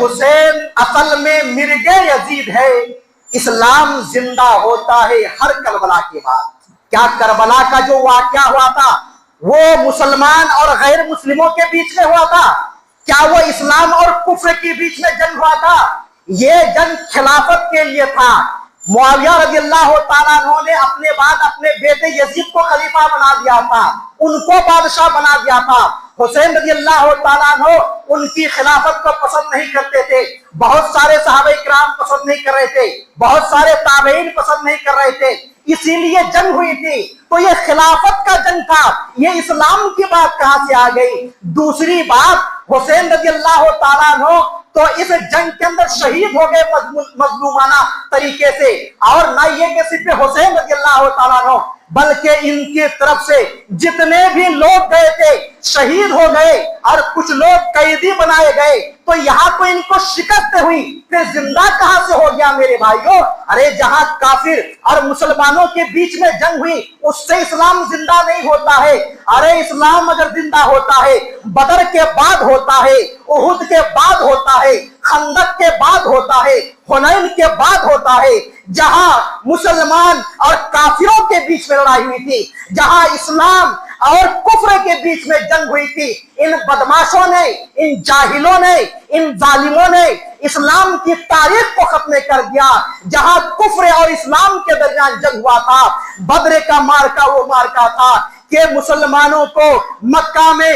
حسین اصل میں مرغ یزید ہے، اسلام زندہ ہوتا ہے ہر کربلا کے بعد۔ کیا کربلا کا جو واقعہ ہوا تھا وہ مسلمان اور غیر مسلموں کے بیچ میں ہوا تھا؟ کیا وہ اسلام اور کفر کے بیچ میں جنگ ہوا تھا؟ یہ جنگ خلافت کے لیے تھا۔ معاویہ رضی اللہ تعالیٰ عنہ نے اپنے بعد اپنے بیٹے یزید کو خلیفہ بنا دیا تھا، ان کو بادشاہ بنا دیا تھا۔ حسین رضی اللہ تعالیٰ عنہ ان کی خلافت کو پسند نہیں کرتے تھے، بہت سارے صحابہ کرام پسند نہیں کر رہے تھے، بہت سارے تابعین پسند نہیں کر رہے تھے، اسی لیے جنگ ہوئی تھی۔ تو یہ خلافت کا جنگ تھا، یہ اسلام کی بات کہاں سے آ گئی؟ دوسری بات، حسین رضی اللہ تعالیٰ عنہ تو اس جنگ کے اندر شہید ہو گئے مظلومانہ طریقے سے، اور نہ یہ کہ صرف حسین رضی اللہ تعالیٰ عنہ بلکہ ان کی طرف سے جتنے بھی لوگ گئے تھے شہید ہو گئے، اور کچھ لوگ قیدی بنائے گئے۔ تو یہاں تو ان کو شکست ہوئی، پھر زندہ کہاں سے ہو گیا میرے بھائیوں؟ ارے جہاں کافر اور مسلمانوں کے بیچ میں جنگ ہوئی اس سے اسلام زندہ نہیں ہوتا ہے۔ ارے اسلام اگر زندہ ہوتا ہے بدر کے بعد ہوتا ہے، احد کے بعد ہوتا ہے، خندق کے بعد ہوتا ہے، حنین کے بعد ہوتا ہے، جہاں مسلمان اور کافروں کے بیچ میں لڑائی ہوئی تھی، جہاں اسلام اور کفر کے بیچ میں جنگ ہوئی تھی۔ ان بدماشوں نے، ان جاہلوں نے، ان ظالموں نے اسلام کی تاریخ کو ختم کر دیا۔ جہاں کفر اور اسلام کے درمیان جنگ ہوا تھا، بدر کا مارکا وہ مارکا تھا کہ مسلمانوں کو مکہ میں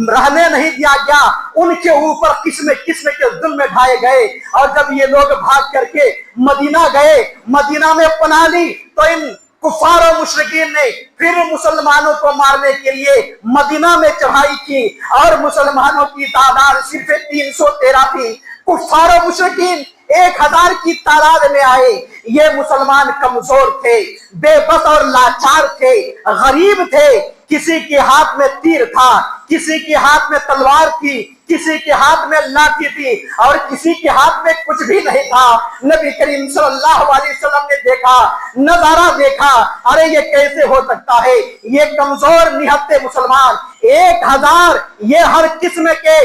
رہنے نہیں دیا گیا، ان کے اوپر قسم قسم کے ظلم ڈھائے گئے، اور جب یہ لوگ بھاگ کر کے مدینہ گئے، مدینہ میں پناہ لی، تو ان کفار و مشرکین نے پھر مسلمانوں کو مارنے کے لیے مدینہ میں چڑھائی کی، اور مسلمانوں کی تعداد صرف 313 تھی، کفار و مشرکین 1000 کی تعداد میں آئے۔ یہ مسلمان کمزور تھے، بے بس اور لاچار تھے، غریب تھے، کسی کے ہاتھ میں تیر تھا، کسی کے ہاتھ میں تلوار تھی، کسی کے ہاتھ میں لاٹھی تھی، اور کسی کے ہاتھ میں کچھ بھی نہیں تھا۔ نبی کریم صلی اللہ علیہ وسلم نے دیکھا، نظارہ دیکھا، ارے یہ کیسے ہو سکتا ہے؟ یہ کمزور نہتے مسلمان 1000 یہ ہر قسم کے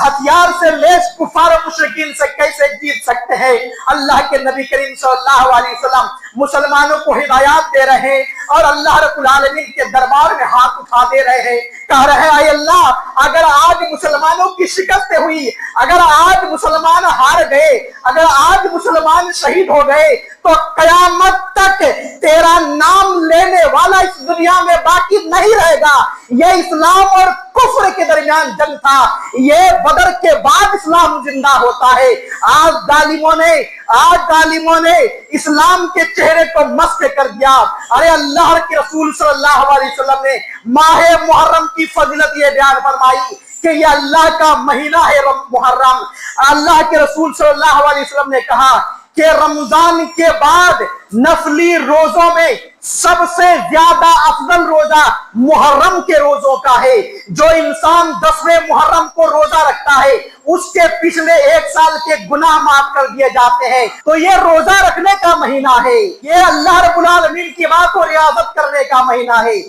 ہتھیار سے لیس کفار و مشرکین سے کیسے جیت سکتے ہیں؟ اللہ کے نبی کریم صلی اللہ علیہ وسلم مسلمانوں کو ہدایات دے رہے ہیں، اور اللہ رب العالمین کے دربار میں ہاتھ اٹھا دے رہے ہیں، کہہ رہے ہیں اے اللہ، اگر آج مسلمانوں کی شکست ہوئی، اگر آج مسلمان ہار گئے، اگر آج مسلمان شہید ہو گئے، تو قیامت تک تیرا نام لینے والا اس دنیا میں باقی نہیں رہے گا۔ یہ اسلام اور کفر کے درمیان جنگ تھا، یہ بدر کے بعد اسلام زندہ ہوتا ہے۔ آج ظالموں نے اسلام کے چہرے کو مسخ کر دیا۔ ارے اللہ کے رسول صلی اللہ علیہ وسلم نے ماہ محرم کی فضیلت یہ بیان فرمائی کہ یہ اللہ کا مہینہ ہے محرم۔ اللہ کے رسول صلی اللہ علیہ وسلم نے کہا کہ رمضان کے بعد نفلی روزوں میں سب سے زیادہ افضل روزہ محرم کے روزوں کا ہے۔ جو انسان 10ویں محرم کو روزہ رکھتا ہے اس کے پچھلے 1 سال کے گناہ معاف کر دیے جاتے ہیں۔ تو یہ روزہ رکھنے کا مہینہ ہے، یہ اللہ رب العالمین کی بات کو ریاضت کرنے کا مہینہ ہے۔